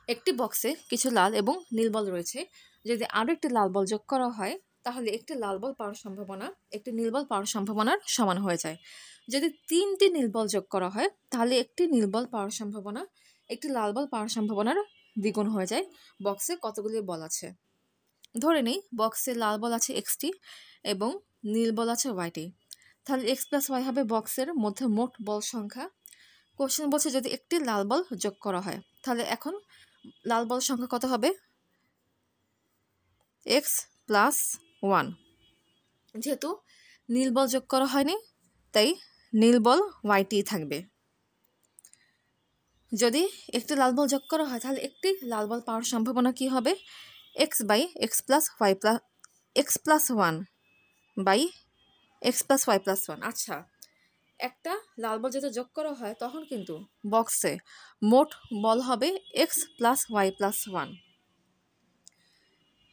একটি বক্সে কিছু লাল এবং নীল বল রয়েছে। যদি আরও একটি লাল বল যোগ করা হয় তাহলে একটি লাল বল পাওয়ার সম্ভাবনা একটি নীল বল পাওয়ার সম্ভাবনার সমান হয়ে যায়। যদি 3টি নীল বল যোগ করা হয় তাহলে একটি নীল বল পাওয়ার সম্ভাবনা একটি লাল বল পাওয়ার সম্ভাবনার দ্বিগুণ হয়ে যায়। বক্সে কতগুলি বল আছে? ধরে নেই বক্সে লাল বল আছে এক্সটি এবং নীল বল আছে ওয়াইটি। তাহলে এক্স প্লাস ওয়াই হবে বক্সের মধ্যে মোট বল সংখ্যা। কোশ্চেন বলছে যদি একটি লাল বল যোগ করা হয় তাহলে এখন লাল বল সংখ্যা কত হবে? X plus one. যেহেতু নীল বল যোগ করা হয়নি তাই নীল বল ওয়াইটি থাকবে। যদি একটি লাল বল যোগ করা হয় তাহলে একটি লাল বল পাওয়ার সম্ভাবনা কি হবে? X by x plus y plus x plus one by x plus y plus one. আচ্ছা, একটা লাল বল যদি যোগ করা হয় তখন কিন্তু বক্সে মোট বল হবে x plus y plus one.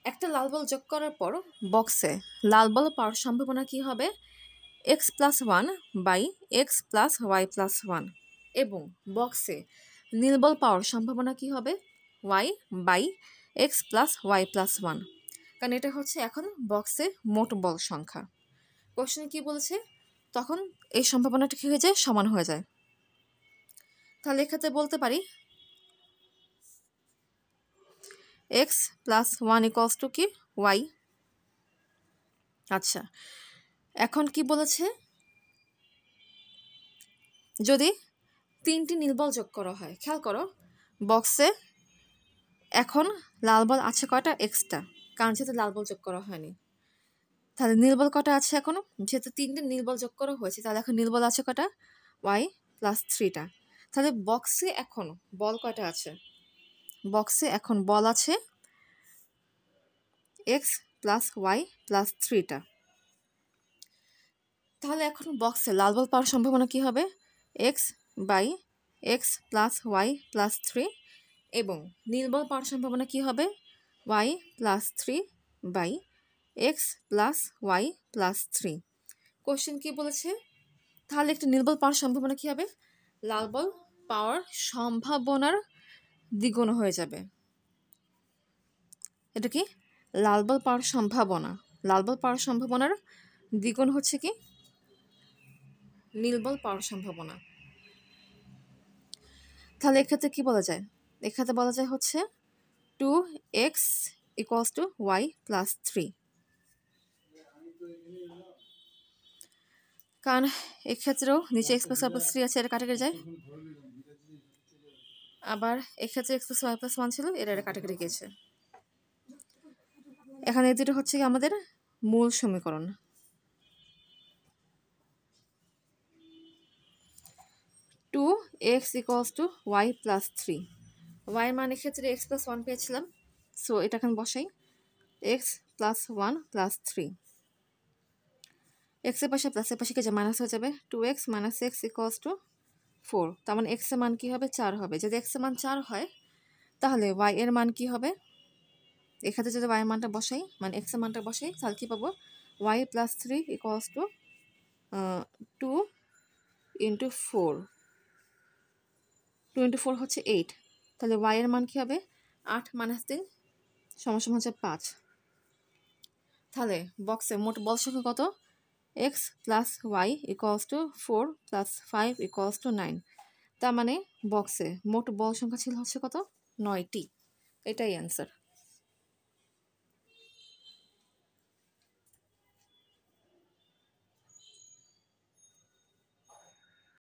একটা লাল বল যোগ করার পর বক্সে লাল বল পাওয়ার সম্ভাবনা কি হবে? X plus one by x plus y plus one. এবং বক্সে নীল বল পাওয়ার সম্ভাবনা কি হবে? Y by x plus y plus one. কারণ এটা হচ্ছে এখন বক্সে মোট বল সংখ্যা। কোশ্চেনে কি বলেছে? তখন এই সম্ভাবনাটা কী হয়ে যায়? সমান হয়ে যায়। তাহলে এক্ষেত্রে বলতে পারি x plus one equals to কি? ওয়াই। আচ্ছা, এখন কি বলেছে? যদি 3টি নীল বল যোগ করা হয়, খেয়াল করো বক্সে এখন লাল বল আছে কয়টা? এক্সটা, কারণ যেহেতু লাল বল যোগ করা হয়নি। তাহলে নীল বল কটা আছে এখনো? যেহেতু 3টি নীল বল যোগ করা হয়েছে তাহলে এখন নীল বল আছে কটা? ওয়াই প্লাস 3টা। তাহলে বক্সে এখন বল কয়টা আছে? বক্সে এখন বল আছে এক্স প্লাস ওয়াই প্লাস 3টা। তাহলে এখন বক্সে লাল বল পাওয়ার সম্ভাবনা কি হবে? X by x plus y plus 3 এবং নীল বল পাওয়ার সম্ভাবনা কি হবে? Y plus 3 by x plus y plus 3। Question কি বলেছে? তাহলে একটি নীল বল পাওয়ার সম্ভাবনা কি হবে? লাল বল পাওয়ার সম্ভাবনার দ্বিগুণ হয়ে যাবে। এটা কি? লাল বল পাওয়ার সম্ভাবনা, লাল বল পাওয়ার সম্ভাবনার দ্বিগুণ হচ্ছে কি? নীল বল পাওয়ার সম্ভাবনা। তাহলে এক্ষেত্রে কি বলা যায়? এক্ষেত্রে বলা যায় হচ্ছে 2x equals two y plus 3। কারণ এক্ষেত্রেও নিচে এক্স প্লাস ওয়াই প্লাস 3 আছে, এটা কাটাকাটি যায়। আবার এক্ষেত্রে এক্স প্লাস ওয়াই প্লাস 1 ছিল, এটা কাটাকাটি গিয়েছে। এখানে এই দুটো হচ্ছে কি আমাদের মূল সমীকরণ। Two x equals two y plus 3। Y মানে ক্ষেত্রে এক্স প্লাস 1 পেয়েছিলাম, সো এটা এখন বসাই এক্স প্লাস 1 প্লাস 3। এক্সের পাশে প্লাসের পাশে কি যে মাইনাস হয়ে যাবে, 2x minus x equals to 4। তার মানে এক্সের মান কী হবে? 4 হবে। যদি এক্সের মান 4 হয় তাহলে ওয়াই এর মান কি হবে? এক্ষেত্রে যদি ওয়াই এর মানটা বসাই, মানে এক্সের মানটা বসাই, তাহলে কী পাবো? Y plus 3 equals to 2 into 4। 2 into 4 হচ্ছে 8। তাহলে ওয়াই এর মান কী হবে? 8 মাইনাস 3 সমান হচ্ছে 5। তাহলে বক্সে মোট বল সংখ্যা কত? X plus y equals to 4 plus 5 equals to 9। তার মানে বক্সে মোট বল সংখ্যা ছিল হচ্ছে কত? 9টি। এটাই অ্যান্সার।